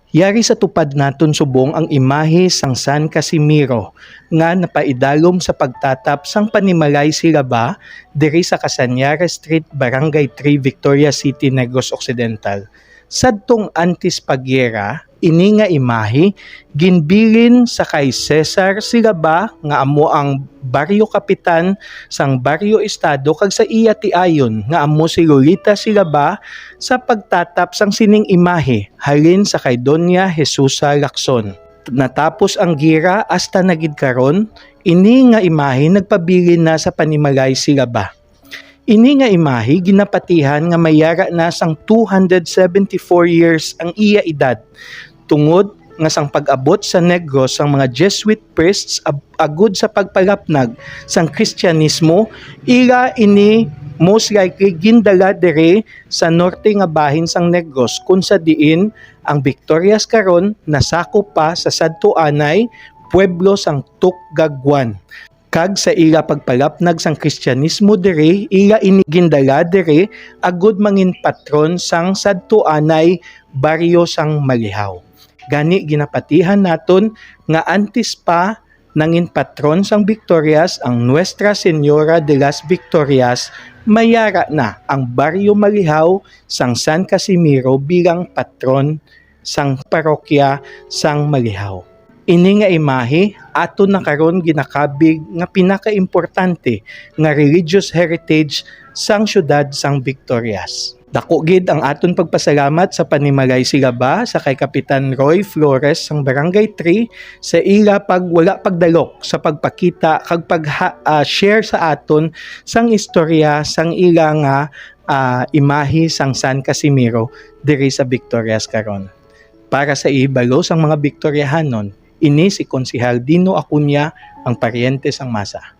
Yari sa tupad naton subong ang imahe sang San Casimiro nga napaidalom sa pagtatap sang Panimalay Silaba diri sa Casañara Street, Barangay 3, Victoria City, Negros Occidental. Sadtong antes pagyera, ini nga imahe ginbilin sa kay Cesar Silaba nga amo ang baryo kapitan sang baryo estado kag sa iya tiayon nga amo si Lolita Silaba sa pagtatap sang sining imahe halin sa kay Doña Jesusa Lacson. Natapos ang gira hasta nagid karon, ini nga imahe nagpabilin na sa Panimalay Silaba. Ini nga imahe ginapatihan nga mayara na sang 274 years ang iya edad. Tungod nga sang pag-abot sa Negros sang mga Jesuit priests agud sa pagpalapnag sang Kristyanismo, ila ini most likely gindala dere sa norte nga bahin sang Negros kung sa diin ang Victorias karon nasakop pa sa sadto anay pueblo sang Tukgagwan. Kag sa ila pagpalapnag sang Kristyanismo dere, ila inigindala dere agud mangin patron sang sadto anay baryo sang Malihaw. Gani ginapatihan naton nga antes pa nangin patron sang Victorias ang Nuestra Señora de las Victorias, mayara na ang baryo Malihaw sang San Casimiro bilang patron sang parokya sang Malihaw. Ini nga imahe ato na karon ginakabig nga pinakaimportante nga religious heritage sang syudad sang Victorias. Dako gid ang aton pagpasalamat sa Panimalay Silaba sa kay Kapitan Roy Flores sang Barangay 3 sa ila wala pagdalok sa pagpakita kag pag-share sa aton sang istorya sang ila nga imahe sang San Casimiro diri sa Victorias karon. Para sa ibalo sang mga Victoriahanon, ini si Konsehal Dino Acuña, ang paryente sang masa.